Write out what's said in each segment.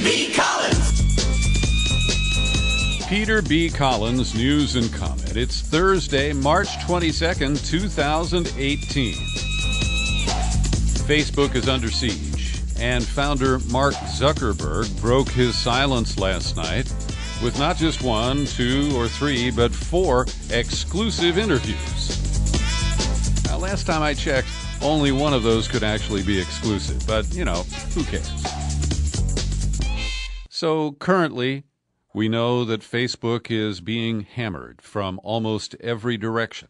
B. Collins. Peter B. Collins, News and Comment. It's Thursday, March 22nd, 2018. Facebook is under siege, and founder Mark Zuckerberg broke his silence last night with not just 1, 2, or 3, but 4 exclusive interviews. Now, last time I checked, only one of those could actually be exclusive, but, who cares? So currently, we know that Facebook is being hammered from almost every direction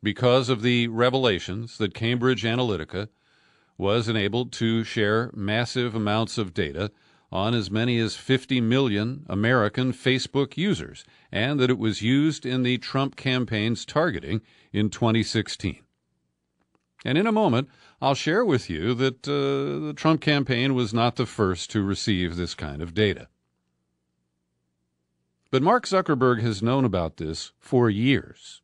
because of the revelations that Cambridge Analytica was enabled to share massive amounts of data on as many as 50 million American Facebook users, and that it was used in the Trump campaign's targeting in 2016. And in a moment, I'll share with you that the Trump campaign was not the first to receive this kind of data. But Mark Zuckerberg has known about this for years.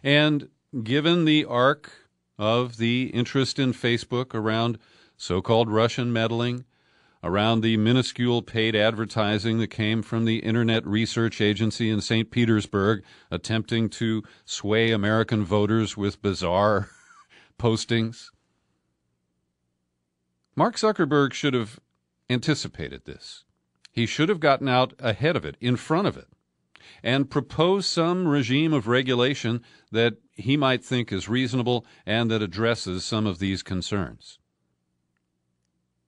And given the arc of the interest in Facebook around so-called Russian meddling, around the minuscule paid advertising that came from the Internet Research Agency in St. Petersburg attempting to sway American voters with bizarre postings, Mark Zuckerberg should have anticipated this. He should have gotten out ahead of it, in front of it, and proposed some regime of regulation that he might think is reasonable and that addresses some of these concerns.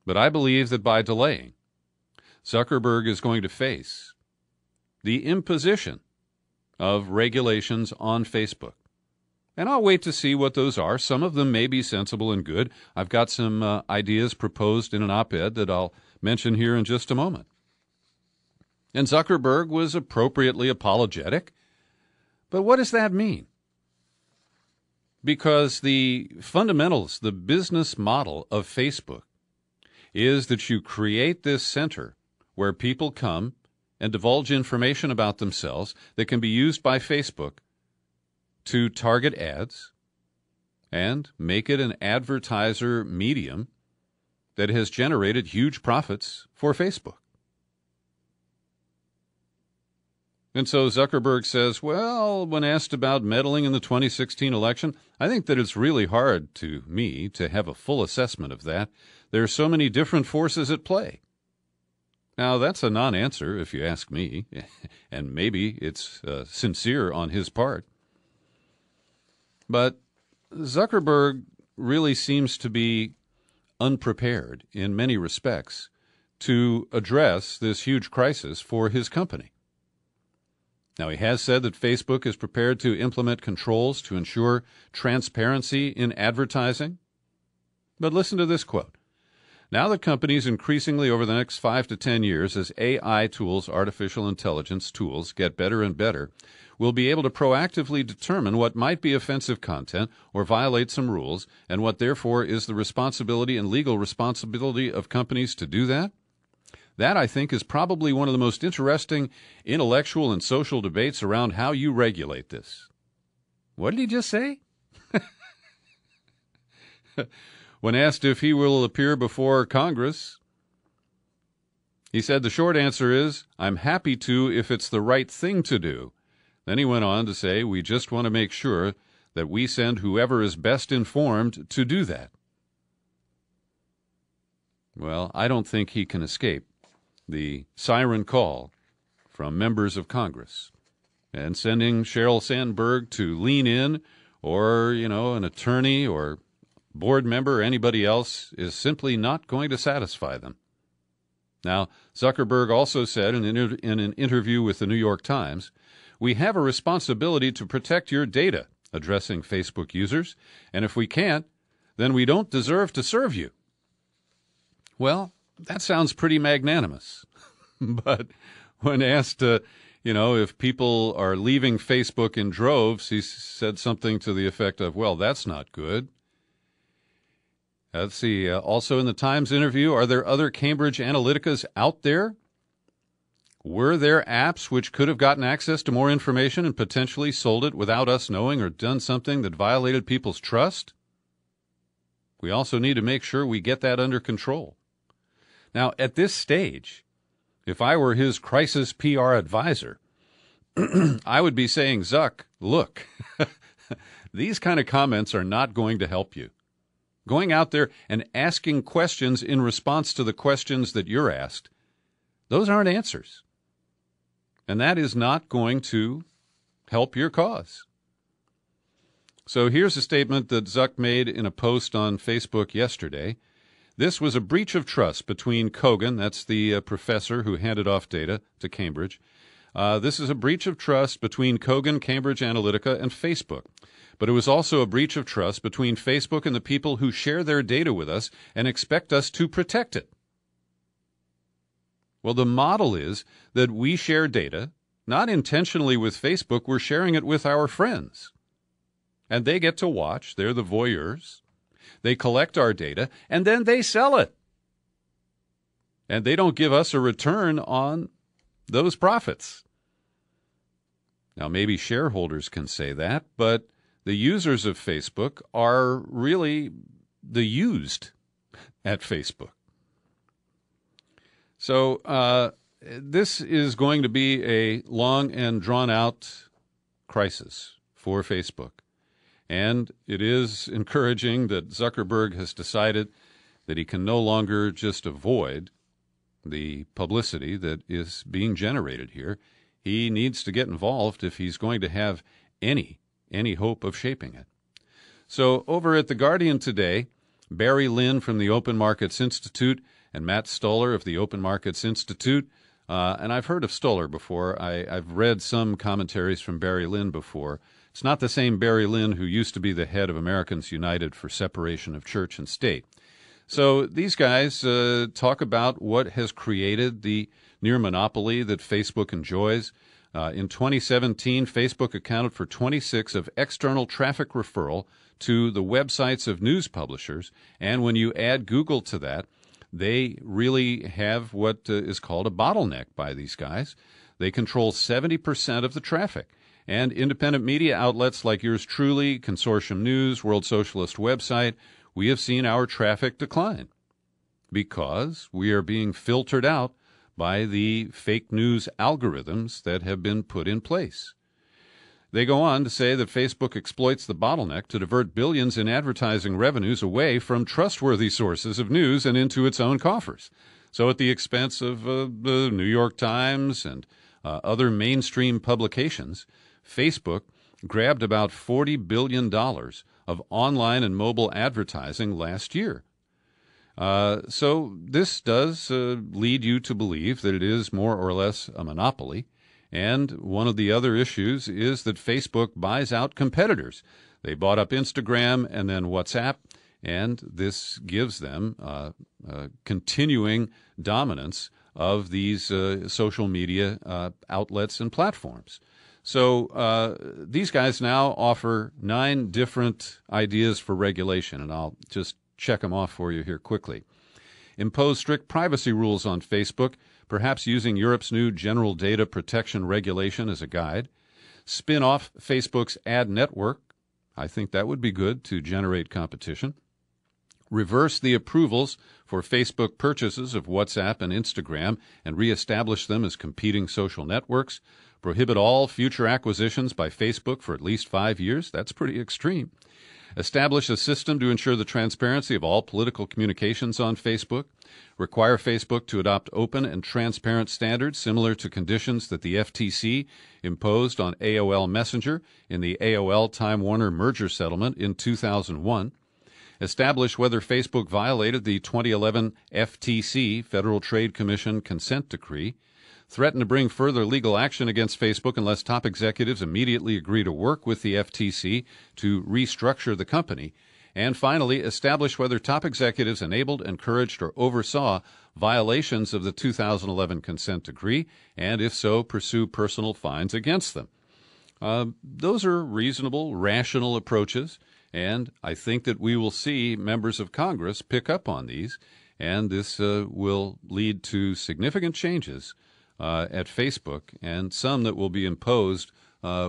But I believe that by delaying, Zuckerberg is going to face the imposition of regulations on Facebook. And I'll wait to see what those are. Some of them may be sensible and good. I've got some ideas proposed in an op-ed that I'll mention here in just a moment. And Zuckerberg was appropriately apologetic. But what does that mean? Because the fundamentals, the business model of Facebook is that you create this center where people come and divulge information about themselves that can be used by Facebook to target ads and make it an advertiser medium that has generated huge profits for Facebook. And so Zuckerberg says, well, when asked about meddling in the 2016 election, I think that it's really hard to me to have a full assessment of that. There are so many different forces at play. Now, that's a non-answer, if you ask me, and maybe it's sincere on his part. But Zuckerberg really seems to be unprepared in many respects to address this huge crisis for his company. Now, he has said that Facebook is prepared to implement controls to ensure transparency in advertising. But listen to this quote. Now that companies increasingly over the next 5 to 10 years, as AI tools, artificial intelligence tools, get better and better, will be able to proactively determine what might be offensive content or violate some rules, and what therefore is the responsibility and legal responsibility of companies to do that. That, I think, is probably one of the most interesting intellectual and social debates around how you regulate this. What did he just say? When asked if he will appear before Congress, he said the short answer is, I'm happy to if it's the right thing to do. Then he went on to say, we just want to make sure that we send whoever is best informed to do that. Well, I don't think he can escape the siren call from members of Congress, and sending Sheryl Sandberg to lean in, or, an attorney or board member or anybody else is simply not going to satisfy them. Now, Zuckerberg also said in an interview with the New York Times, we have a responsibility to protect your data, addressing Facebook users, and if we can't, then we don't deserve to serve you. Well, that sounds pretty magnanimous. But when asked, if people are leaving Facebook in droves, he said something to the effect of, well, that's not good. Let's see. Also in the Times interview, are there other Cambridge Analyticas out there? Were there apps which could have gotten access to more information and potentially sold it without us knowing, or done something that violated people's trust? We also need to make sure we get that under control. Now, at this stage, if I were his crisis PR advisor, I would be saying, Zuck, look, these kind of comments are not going to help you. Going out there and asking questions in response to the questions that you're asked, those aren't answers. And that is not going to help your cause. So here's a statement that Zuck made in a post on Facebook yesterday. This was a breach of trust between Kogan, that's the professor who handed off data to Cambridge. This is a breach of trust between Kogan, Cambridge Analytica, and Facebook. But it was also a breach of trust between Facebook and the people who share their data with us and expect us to protect it. Well, the model is that we share data, not intentionally with Facebook, we're sharing it with our friends. And they get to watch, they're the voyeurs. They collect our data, and then they sell it. And they don't give us a return on those profits. Now, maybe shareholders can say that, but the users of Facebook are really the used at Facebook. So this is going to be a long and drawn-out crisis for Facebook. And it is encouraging that Zuckerberg has decided that he can no longer just avoid the publicity that is being generated here. He needs to get involved if he's going to have any hope of shaping it. So over at The Guardian today, Barry Lynn from the Open Markets Institute and Matt Stoller of the Open Markets Institute, and I've heard of Stoller before. I've read some commentaries from Barry Lynn before. It's not the same Barry Lynn who used to be the head of Americans United for Separation of Church and State. So these guys talk about what has created the near monopoly that Facebook enjoys. In 2017, Facebook accounted for 26 of external traffic referral to the websites of news publishers. And when you add Google to that, they really have what is called a bottleneck by these guys. They control 70% of the traffic. And independent media outlets like yours truly, Consortium News, World Socialist Website, we have seen our traffic decline because we are being filtered out by the fake news algorithms that have been put in place. They go on to say that Facebook exploits the bottleneck to divert billions in advertising revenues away from trustworthy sources of news and into its own coffers. So at the expense of the New York Times and other mainstream publications, Facebook grabbed about $40 billion of online and mobile advertising last year. So this does lead you to believe that it is more or less a monopoly. And one of the other issues is that Facebook buys out competitors. They bought up Instagram and then WhatsApp, and this gives them continuing dominance of these social media outlets and platforms. So these guys now offer 9 different ideas for regulation, and I'll just check them off for you here quickly. Impose strict privacy rules on Facebook, perhaps using Europe's new General Data Protection Regulation as a guide. Spin off Facebook's ad network. I think that would be good to generate competition. Reverse the approvals for Facebook purchases of WhatsApp and Instagram and reestablish them as competing social networks. Prohibit all future acquisitions by Facebook for at least 5 years. That's pretty extreme. Establish a system to ensure the transparency of all political communications on Facebook. Require Facebook to adopt open and transparent standards similar to conditions that the FTC imposed on AOL Messenger in the AOL-Time Warner merger settlement in 2001. Establish whether Facebook violated the 2011 FTC, Federal Trade Commission consent decree. Threaten to bring further legal action against Facebook unless top executives immediately agree to work with the FTC to restructure the company. And finally, establish whether top executives enabled, encouraged, or oversaw violations of the 2011 consent decree, and if so, pursue personal fines against them. Those are reasonable, rational approaches, and I think that we will see members of Congress pick up on these, and this will lead to significant changes at Facebook, and some that will be imposed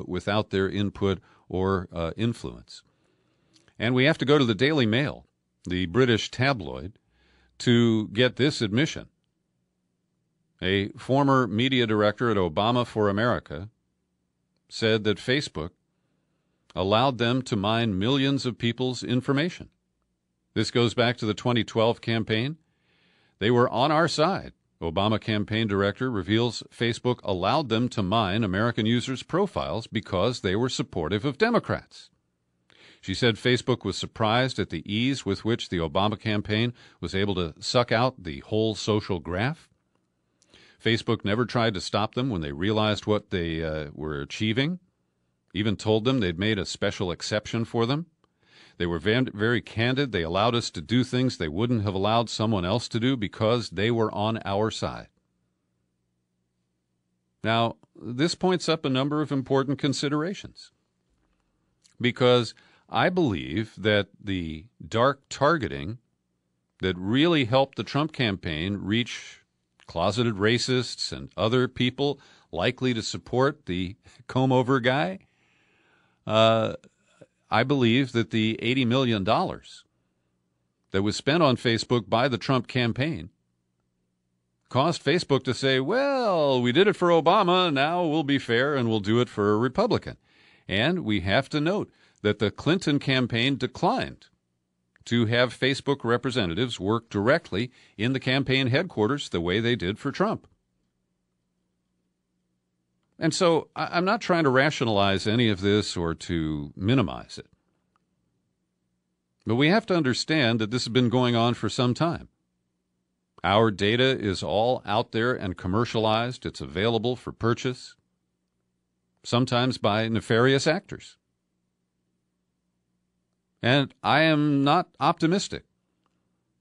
without their input or influence. And we have to go to the Daily Mail, the British tabloid, to get this admission a former media director at Obama for America, said that Facebook allowed them to mine millions of people's information. This goes back to the 2012 campaign. They were on our side. Obama campaign director reveals Facebook allowed them to mine American users' profiles because they were supportive of Democrats. She said Facebook was surprised at the ease with which the Obama campaign was able to suck out the whole social graph. Facebook never tried to stop them when they realized what they were achieving, even told them they'd made a special exception for them. They were very candid. They allowed us to do things they wouldn't have allowed someone else to do because they were on our side. Now, this points up a number of important considerations, because I believe that the dark targeting that really helped the Trump campaign reach closeted racists and other people likely to support the comb-over guy, I believe that the $80 million that was spent on Facebook by the Trump campaign caused Facebook to say, well, we did it for Obama, now we'll be fair and we'll do it for a Republican. And we have to note that the Clinton campaign declined to have Facebook representatives work directly in the campaign headquarters the way they did for Trump. And so I'm not trying to rationalize any of this or to minimize it. But we have to understand that this has been going on for some time. Our data is all out there and commercialized. It's available for purchase, sometimes by nefarious actors. And I am not optimistic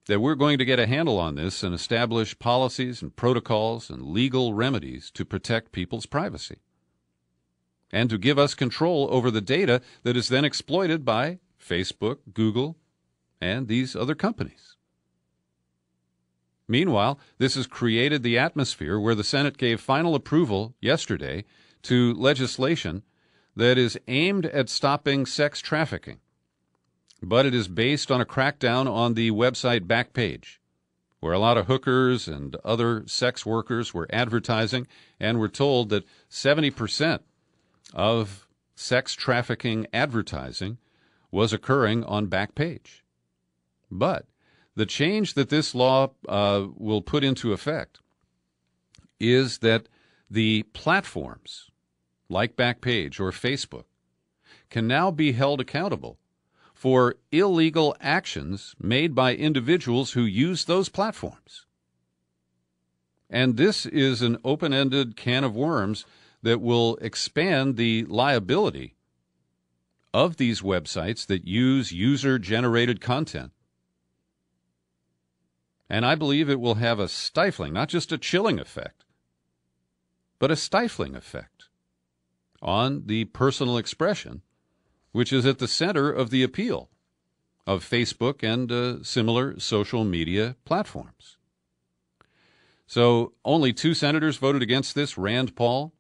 that we're going to get a handle on this and establish policies and protocols and legal remedies to protect people's privacy and to give us control over the data that is then exploited by Facebook, Google, and these other companies. Meanwhile, this has created the atmosphere where the Senate gave final approval yesterday to legislation that is aimed at stopping sex trafficking. But it is based on a crackdown on the website Backpage, where a lot of hookers and other sex workers were advertising, and were told that 70% of sex trafficking advertising was occurring on Backpage. But the change that this law will put into effect is that the platforms like Backpage or Facebook can now be held accountable for illegal actions made by individuals who use those platforms. And this is an open-ended can of worms that will expand the liability of these websites that use user-generated content. And I believe it will have a stifling, not just a chilling effect, but a stifling effect on the personal expression, which is at the center of the appeal of Facebook and similar social media platforms. So only 2 senators voted against this, Rand Paul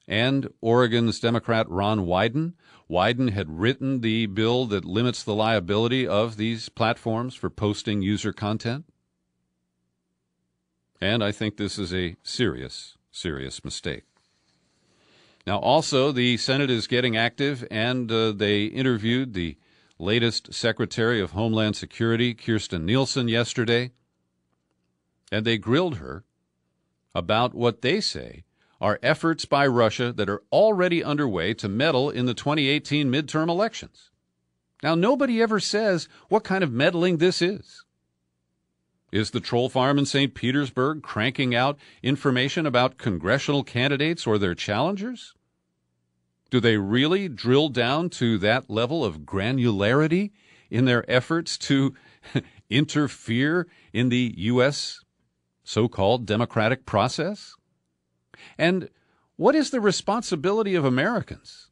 and Oregon's Democrat Ron Wyden. Wyden had written the bill that limits the liability of these platforms for posting user content. And I think this is a serious, serious mistake. Now, also, the Senate is getting active, and they interviewed the latest Secretary of Homeland Security, Kirstjen Nielsen, yesterday, and they grilled her about what they say are efforts by Russia that are already underway to meddle in the 2018 midterm elections. Now, nobody ever says what kind of meddling this is. Is the troll farm in St. Petersburg cranking out information about congressional candidates or their challengers? Do they really drill down to that level of granularity in their efforts to interfere in the U.S. so-called democratic process? And what is the responsibility of Americans?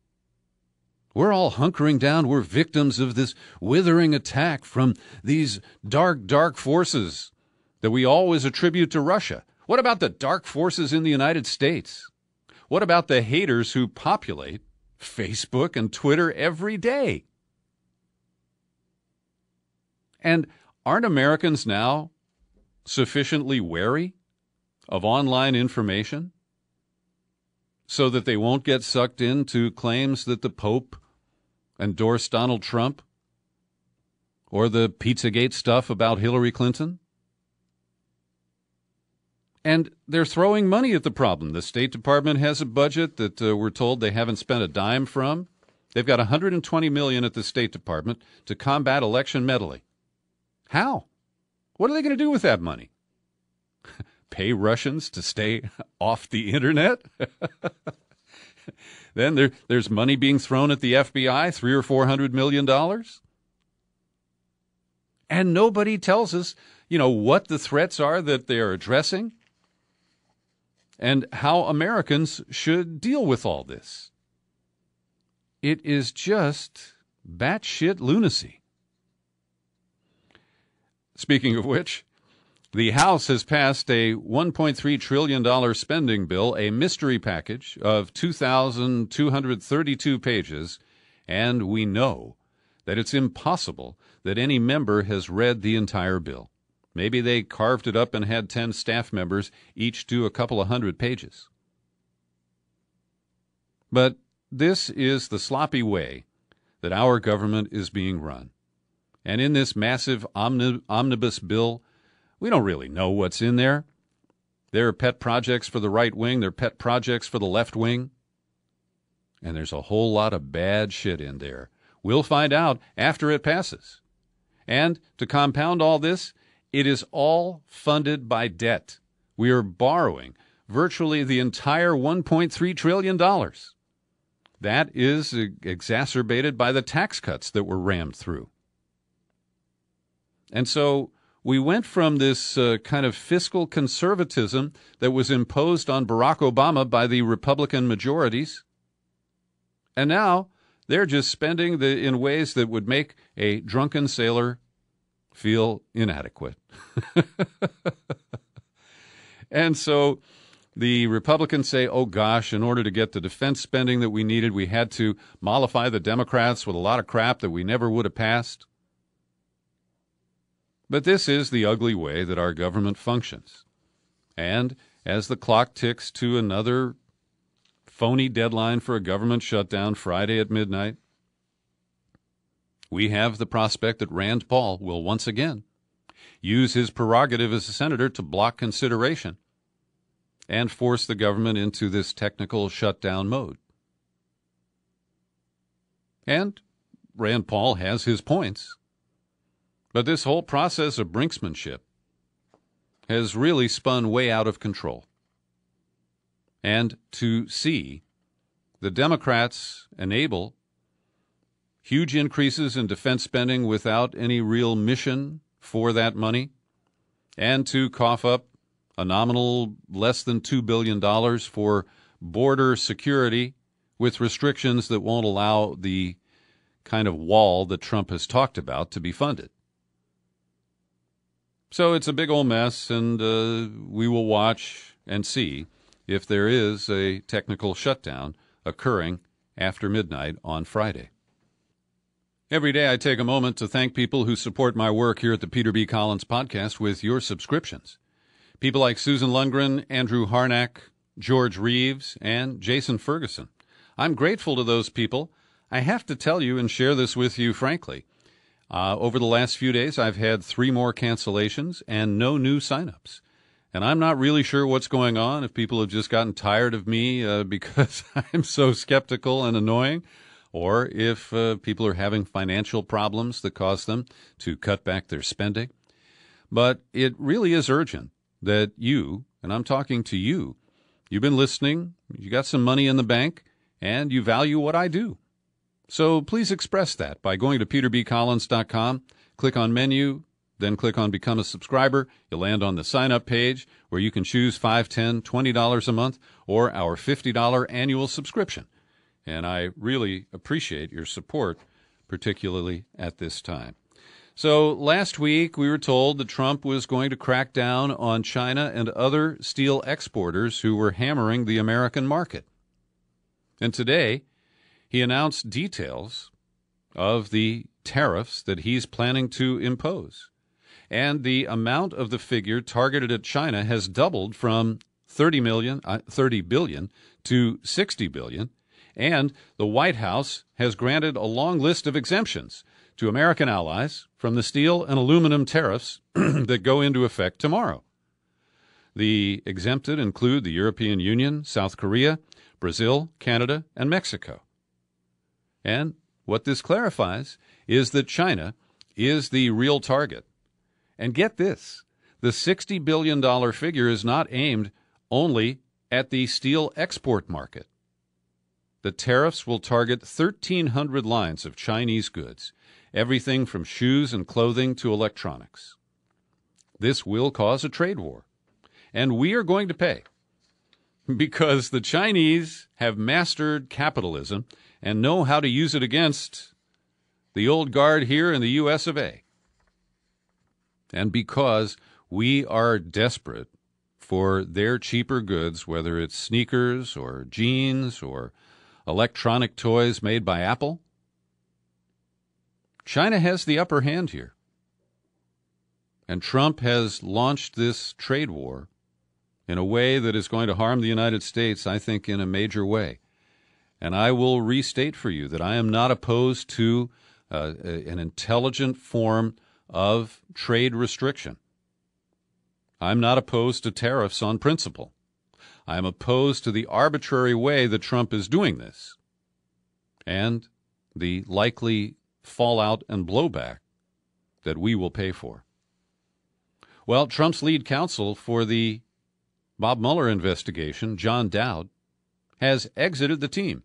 We're all hunkering down. We're victims of this withering attack from these dark, dark forces that we always attribute to Russia. What about the dark forces in the United States? What about the haters who populate Facebook and Twitter every day? And aren't Americans now sufficiently wary of online information so that they won't get sucked into claims that the Pope endorsed Donald Trump or the Pizzagate stuff about Hillary Clinton? And they're throwing money at the problem. The State Department has a budget that we're told they haven't spent a dime from. They've got $120 million at the State Department to combat election meddling. How? What are they going to do with that money? Pay Russians to stay off the internet? Then there's money being thrown at the FBI, $300 or $400 million. And nobody tells us, what the threats are that they're addressing and how Americans should deal with all this. It is just batshit lunacy. Speaking of which, the House has passed a $1.3 trillion spending bill, a mystery package of 2,232 pages, and we know that it's impossible that any member has read the entire bill. Maybe they carved it up and had 10 staff members each do a couple of hundred pages. But this is the sloppy way that our government is being run. And in this massive omnibus bill, we don't really know what's in there. There are pet projects for the right wing. There are pet projects for the left wing. And there's a whole lot of bad shit in there. We'll find out after it passes. And to compound all this, it is all funded by debt. We are borrowing virtually the entire $1.3 trillion. That is exacerbated by the tax cuts that were rammed through. And so we went from this kind of fiscal conservatism that was imposed on Barack Obama by the Republican majorities, and now they're just spending in ways that would make a drunken sailor feel inadequate. And so the Republicans say, oh gosh, in order to get the defense spending that we needed, we had to mollify the Democrats with a lot of crap that we never would have passed. But this is the ugly way that our government functions. And as the clock ticks to another phony deadline for a government shutdown Friday at midnight, we have the prospect that Rand Paul will once again use his prerogative as a senator to block consideration and force the government into this technical shutdown mode. And Rand Paul has his points. But this whole process of brinksmanship has really spun way out of control. And to see the Democrats enable huge increases in defense spending without any real mission for that money, and to cough up a nominal less than $2 billion for border security with restrictions that won't allow the kind of wall that Trump has talked about to be funded. So it's a big old mess, and we will watch and see if there is a technical shutdown occurring after midnight on Friday. Every day I take a moment to thank people who support my work here at the Peter B. Collins Podcast with your subscriptions. People like Susan Lundgren, Andrew Harnack, George Reeves, and Jason Ferguson. I'm grateful to those people. I have to tell you and share this with you frankly. Over the last few days, I've had 3 more cancellations and no new signups. And I'm not really sure what's going on, if people have just gotten tired of me because I'm so skeptical and annoying, or if people are having financial problems that cause them to cut back their spending. But it really is urgent that you, and I'm talking to you, you've been listening, you got some money in the bank, and you value what I do. So please express that by going to peterbcollins.com, click on menu, then click on Become a Subscriber. You'll land on the sign-up page where you can choose $5, $10, $20 a month or our $50 annual subscription. And I really appreciate your support, particularly at this time. So last week we were told that Trump was going to crack down on China and other steel exporters who were hammering the American market. And today he announced details of the tariffs that he's planning to impose. And the amount of the figure targeted at China has doubled from 30 billion to 60 billion, and the White House has granted a long list of exemptions to American allies from the steel and aluminum tariffs that go into effect tomorrow. The exempted include the European Union, South Korea, Brazil, Canada, and Mexico. And what this clarifies is that China is the real target. And get this, the $60 billion figure is not aimed only at the steel export market. The tariffs will target 1,300 lines of Chinese goods, everything from shoes and clothing to electronics. This will cause a trade war, and we are going to pay because the Chinese have mastered capitalism and know how to use it against the old guard here in the U.S. of A. And because we are desperate for their cheaper goods, whether it's sneakers or jeans or electronic toys made by Apple, China has the upper hand here. And Trump has launched this trade war in a way that is going to harm the United States, I think, in a major way. And I will restate for you that I am not opposed to an intelligent form of trade restriction. I'm not opposed to tariffs on principle. I am opposed to the arbitrary way that Trump is doing this and the likely fallout and blowback that we will pay for. Well, Trump's lead counsel for the Bob Mueller investigation, John Dowd, has exited the team.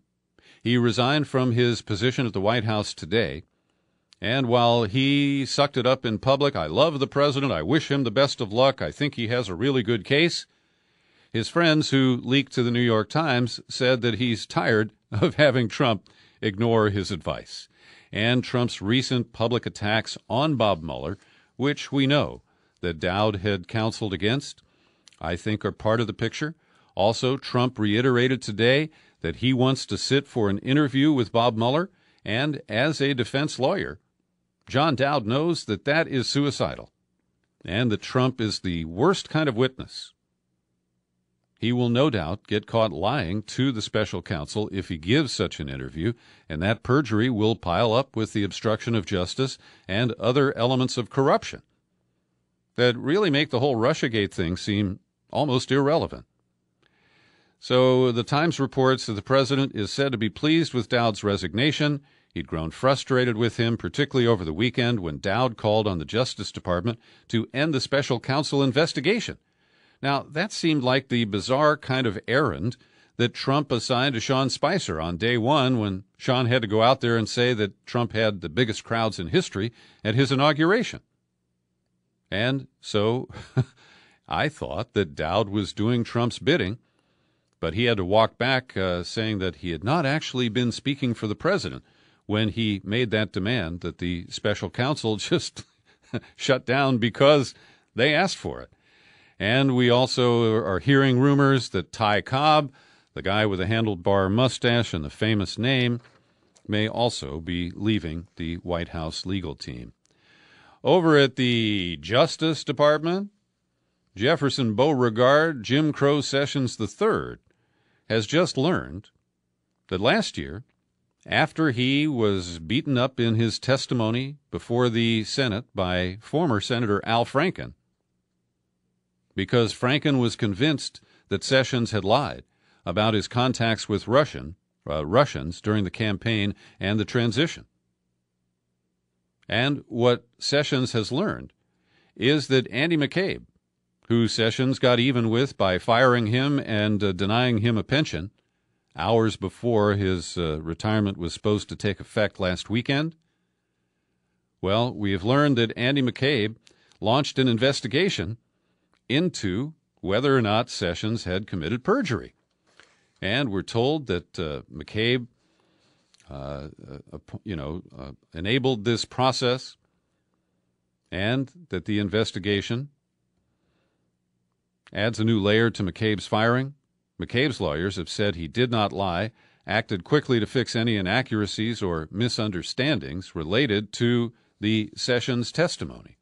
He resigned from his position at the White House today. And while he sucked it up in public, I love the president, I wish him the best of luck, I think he has a really good case, his friends who leaked to the New York Times said that he's tired of having Trump ignore his advice. And Trump's recent public attacks on Bob Mueller, which we know that Dowd had counseled against, I think are part of the picture. Also, Trump reiterated today that he wants to sit for an interview with Bob Mueller, and as a defense lawyer, John Dowd knows that that is suicidal and that Trump is the worst kind of witness. He will no doubt get caught lying to the special counsel if he gives such an interview, and that perjury will pile up with the obstruction of justice and other elements of corruption that really make the whole Russiagate thing seem almost irrelevant. So the Times reports that the president is said to be pleased with Dowd's resignation. He'd grown frustrated with him, particularly over the weekend when Dowd called on the Justice Department to end the special counsel investigation. Now, that seemed like the bizarre kind of errand that Trump assigned to Sean Spicer on day one when Sean had to go out there and say that Trump had the biggest crowds in history at his inauguration. And so I thought that Dowd was doing Trump's bidding, but he had to walk back saying that he had not actually been speaking for the president when he made that demand that the special counsel just shut down because they asked for it. And we also are hearing rumors that Ty Cobb, the guy with the handlebar mustache and the famous name, may also be leaving the White House legal team. Over at the Justice Department, Jefferson Beauregard Jim Crow Sessions III has just learned that last year, after he was beaten up in his testimony before the Senate by former Senator Al Franken, because Franken was convinced that Sessions had lied about his contacts with Russians during the campaign and the transition. And what Sessions has learned is that Andy McCabe, who Sessions got even with by firing him and denying him a pension hours before his retirement was supposed to take effect last weekend, well, we have learned that Andy McCabe launched an investigation into whether or not Sessions had committed perjury. And we're told that McCabe enabled this process and that the investigation adds a new layer to McCabe's firing. McCabe's lawyers have said he did not lie, acted quickly to fix any inaccuracies or misunderstandings related to the Sessions testimony.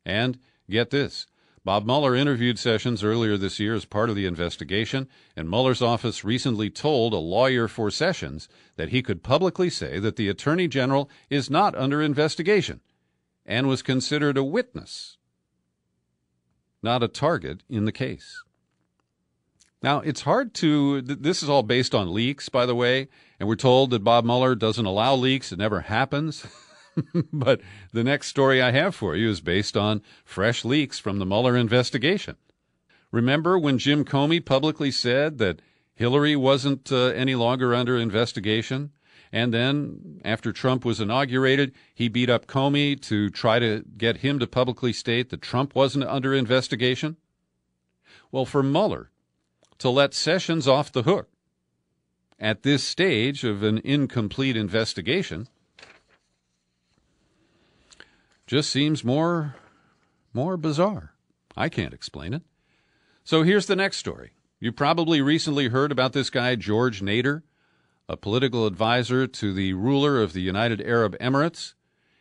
And get this, Bob Mueller interviewed Sessions earlier this year as part of the investigation, and Mueller's office recently told a lawyer for Sessions that he could publicly say that the Attorney General is not under investigation and was considered a witness, not a target in the case. Now, it's hard to, this is all based on leaks, by the way, and we're told that Bob Mueller doesn't allow leaks. It never happens. But the next story I have for you is based on fresh leaks from the Mueller investigation. Remember when Jim Comey publicly said that Hillary wasn't any longer under investigation? And then, after Trump was inaugurated, he beat up Comey to try to get him to publicly state that Trump wasn't under investigation? Well, for Mueller to let Sessions off the hook at this stage of an incomplete investigation just seems more bizarre. I can't explain it. So here's the next story. You probably recently heard about this guy, George Nader, a political advisor to the ruler of the United Arab Emirates,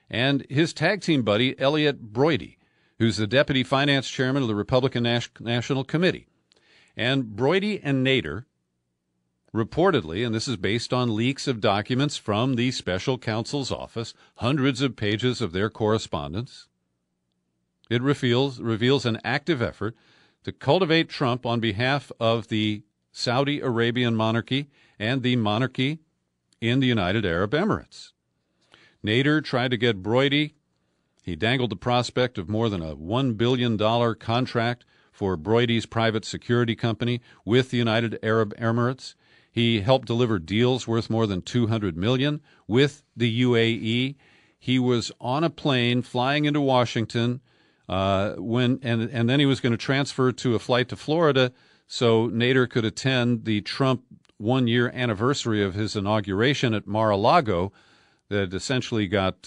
and his tag team buddy, Elliot Broidy, who's the deputy finance chairman of the Republican National Committee. And Broidy and Nader reportedly, and this is based on leaks of documents from the special counsel's office, hundreds of pages of their correspondence, it reveals an active effort to cultivate Trump on behalf of the Saudi Arabian monarchy and the monarchy in the United Arab Emirates. Nader tried to get Broidy. He dangled the prospect of more than a $1 billion contract for Broidy's private security company with the United Arab Emirates. He helped deliver deals worth more than $200 million with the UAE. He was on a plane flying into Washington and then he was going to transfer to a flight to Florida so Nader could attend the Trump one-year anniversary of his inauguration at Mar-a-Lago that essentially got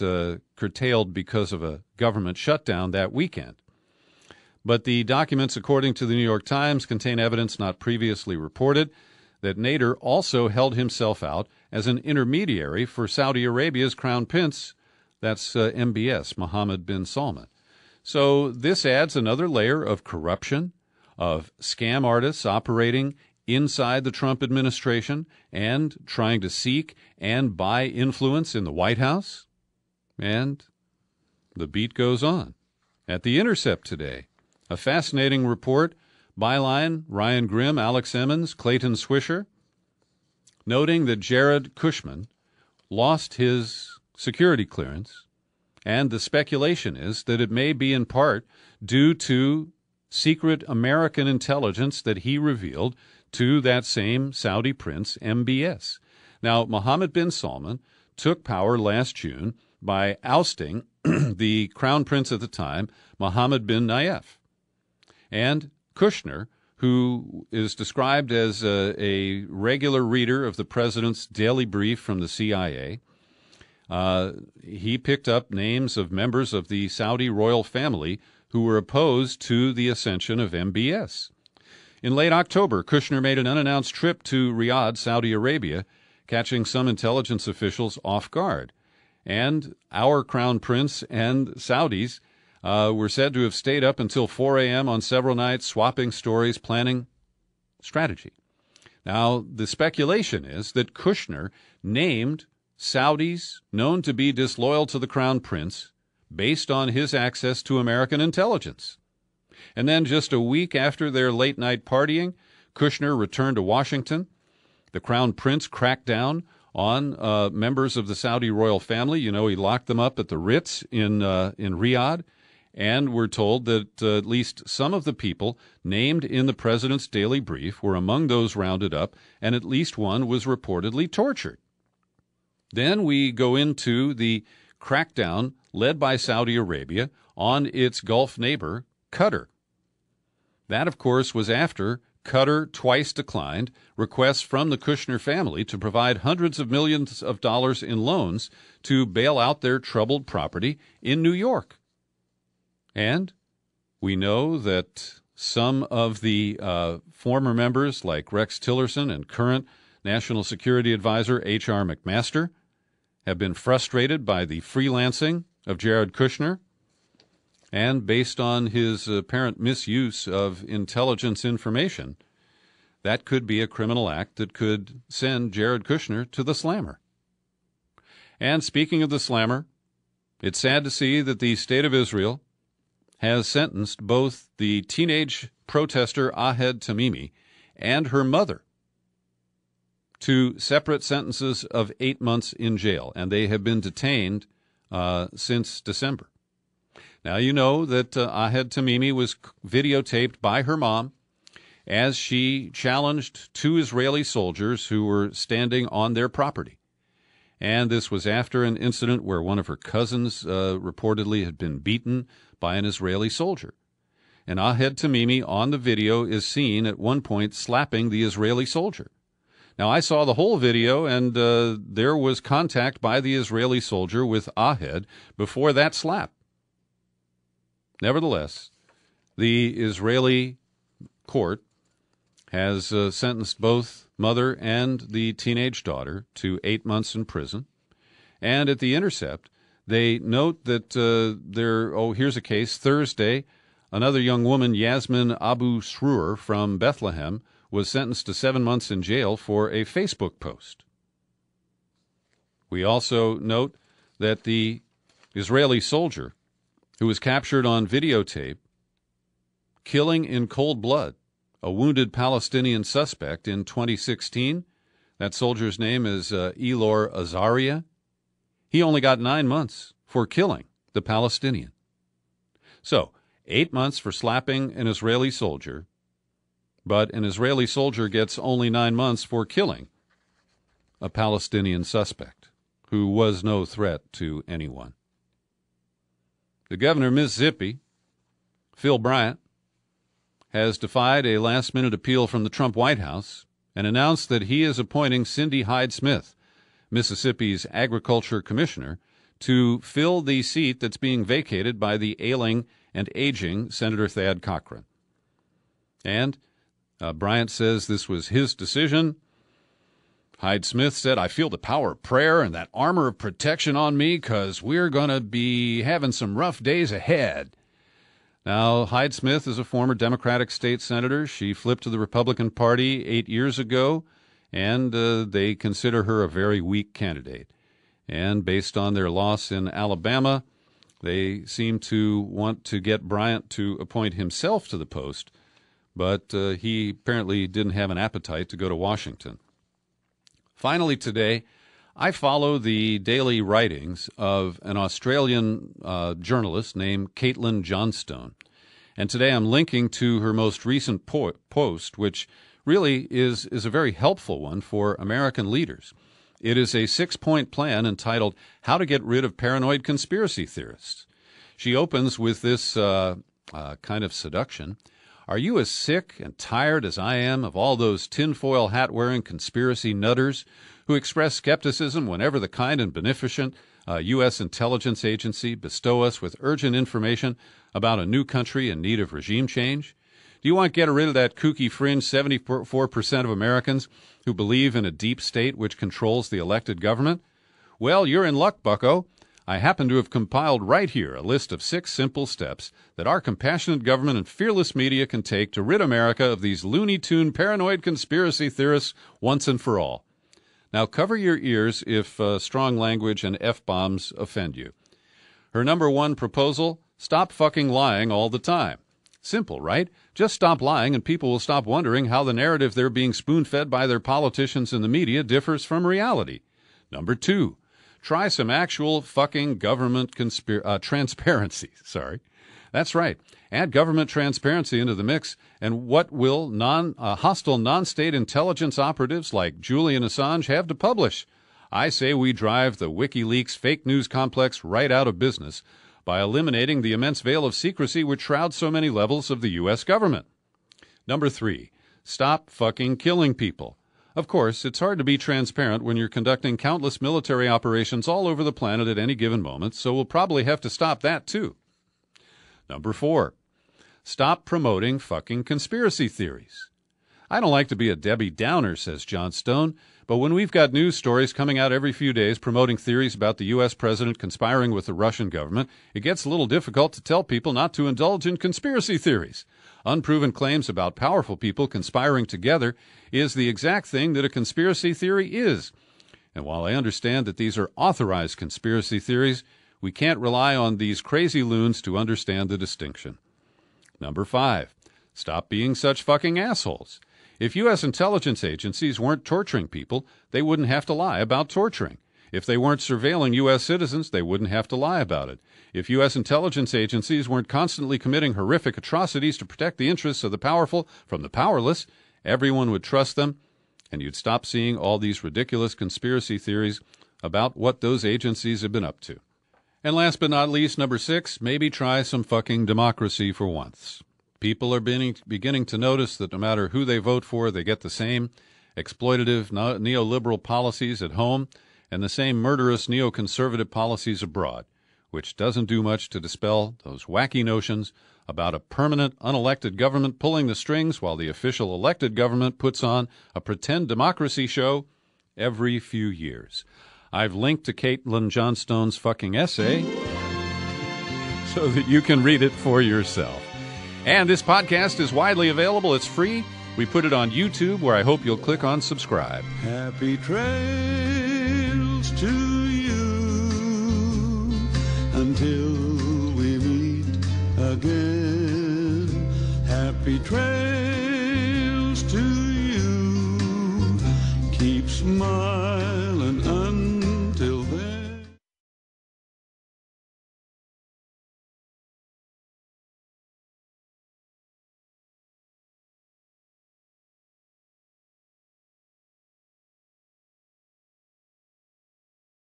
curtailed because of a government shutdown that weekend. But the documents, according to the New York Times, contain evidence not previously reported that Nader also held himself out as an intermediary for Saudi Arabia's Crown Prince, that's MBS, Mohammed bin Salman. So this adds another layer of corruption, of scam artists operating inside the Trump administration and trying to seek and buy influence in the White House. And the beat goes on. At The Intercept today, a fascinating report, byline, Ryan Grimm, Alex Emmons, Clayton Swisher, noting that Jared Kushner lost his security clearance, and the speculation is that it may be in part due to secret American intelligence that he revealed to that same Saudi prince, MBS. Now, Mohammed bin Salman took power last June by ousting the crown prince at the time, Mohammed bin Nayef. And Kushner, who is described as a regular reader of the president's daily brief from the CIA, he picked up names of members of the Saudi royal family who were opposed to the ascension of MBS. In late October, Kushner made an unannounced trip to Riyadh, Saudi Arabia, catching some intelligence officials off guard. And our crown prince and Saudis were said to have stayed up until 4 a.m. on several nights, swapping stories, planning strategy. Now, the speculation is that Kushner named Saudis known to be disloyal to the crown prince based on his access to American intelligence. And then just a week after their late-night partying, Kushner returned to Washington. The crown prince cracked down on members of the Saudi royal family. You know, he locked them up at the Ritz in Riyadh. And we're told that at least some of the people named in the president's daily brief were among those rounded up, and at least one was reportedly tortured. Then we go into the crackdown led by Saudi Arabia on its Gulf neighbor, Qatar. That, of course, was after Qatar twice declined requests from the Kushner family to provide hundreds of millions of dollars in loans to bail out their troubled property in New York. And we know that some of the former members, like Rex Tillerson and current National Security Advisor H.R. McMaster, have been frustrated by the freelancing of Jared Kushner. And based on his apparent misuse of intelligence information, that could be a criminal act that could send Jared Kushner to the slammer. And speaking of the slammer, it's sad to see that the State of Israel has sentenced both the teenage protester Ahed Tamimi and her mother to separate sentences of 8 months in jail, and they have been detained since December. Now, you know that Ahed Tamimi was videotaped by her mom as she challenged two Israeli soldiers who were standing on their property. And this was after an incident where one of her cousins reportedly had been beaten by an Israeli soldier. And Ahed Tamimi on the video is seen at one point slapping the Israeli soldier. Now, I saw the whole video, and there was contact by the Israeli soldier with Ahed before that slap. Nevertheless, the Israeli court has sentenced both mother and the teenage daughter to 8 months in prison. And at The Intercept, they note that here's a case. Thursday, another young woman, Yasmin Abu Srour from Bethlehem, was sentenced to 7 months in jail for a Facebook post. We also note that the Israeli soldier who was captured on videotape killing in cold blood a wounded Palestinian suspect in 2016. That soldier's name is Elor Azaria. He only got 9 months for killing the Palestinian. So, 8 months for slapping an Israeli soldier, but an Israeli soldier gets only 9 months for killing a Palestinian suspect who was no threat to anyone. The governor of Mississippi, Phil Bryant, has defied a last-minute appeal from the Trump White House and announced that he is appointing Cindy Hyde-Smith, Mississippi's agriculture commissioner, to fill the seat that's being vacated by the ailing and aging Senator Thad Cochran. And Bryant says this was his decision. Hyde-Smith said, "I feel the power of prayer and that armor of protection on me because we're going to be having some rough days ahead." Now, Hyde-Smith is a former Democratic state senator. She flipped to the Republican Party 8 years ago, and they consider her a very weak candidate. And based on their loss in Alabama, they seem to want to get Bryant to appoint himself to the post, but he apparently didn't have an appetite to go to Washington. Finally today, I follow the daily writings of an Australian journalist named Caitlin Johnstone. And today I'm linking to her most recent post, which really is a very helpful one for American leaders. It is a 6-point plan entitled How to Get Rid of Paranoid Conspiracy Theorists. She opens with this kind of seduction. Are you as sick and tired as I am of all those tinfoil hat-wearing conspiracy nutters who express skepticism whenever the kind and beneficent U.S. intelligence agency bestow us with urgent information about a new country in need of regime change? Do you want to get rid of that kooky fringe 74% of Americans who believe in a deep state which controls the elected government? Well, you're in luck, bucko. I happen to have compiled right here a list of 6 simple steps that our compassionate government and fearless media can take to rid America of these Looney Tune paranoid conspiracy theorists once and for all. Now, cover your ears if strong language and F-bombs offend you. Her number 1 proposal, stop fucking lying all the time. Simple, right? Just stop lying and people will stop wondering how the narrative they're being spoon-fed by their politicians and the media differs from reality. Number 2, try some actual fucking government transparency. That's right. Add government transparency into the mix, and what will hostile non-state intelligence operatives like Julian Assange have to publish? I say we drive the WikiLeaks fake news complex right out of business by eliminating the immense veil of secrecy which shrouds so many levels of the U.S. government. Number 3, stop fucking killing people. Of course, it's hard to be transparent when you're conducting countless military operations all over the planet at any given moment, so we'll probably have to stop that too. Number 4, stop promoting fucking conspiracy theories. I don't like to be a Debbie Downer, says John Stone, but when we've got news stories coming out every few days promoting theories about the U.S. president conspiring with the Russian government, it gets a little difficult to tell people not to indulge in conspiracy theories. Unproven claims about powerful people conspiring together is the exact thing that a conspiracy theory is. And while I understand that these are authorized conspiracy theories, we can't rely on these crazy loons to understand the distinction. Number 5, stop being such fucking assholes. If U.S. intelligence agencies weren't torturing people, they wouldn't have to lie about torturing. If they weren't surveilling U.S. citizens, they wouldn't have to lie about it. If U.S. intelligence agencies weren't constantly committing horrific atrocities to protect the interests of the powerful from the powerless, everyone would trust them, and you'd stop seeing all these ridiculous conspiracy theories about what those agencies have been up to. And last but not least, number 6, maybe try some fucking democracy for once. People are beginning to notice that no matter who they vote for, they get the same exploitative neoliberal policies at home and the same murderous neoconservative policies abroad, which doesn't do much to dispel those wacky notions about a permanent unelected government pulling the strings while the official elected government puts on a pretend democracy show every few years. I've linked to Caitlin Johnstone's fucking essay so that you can read it for yourself. And this podcast is widely available. It's free. We put it on YouTube, where I hope you'll click on subscribe. Happy trails to you until we meet again. Happy trails.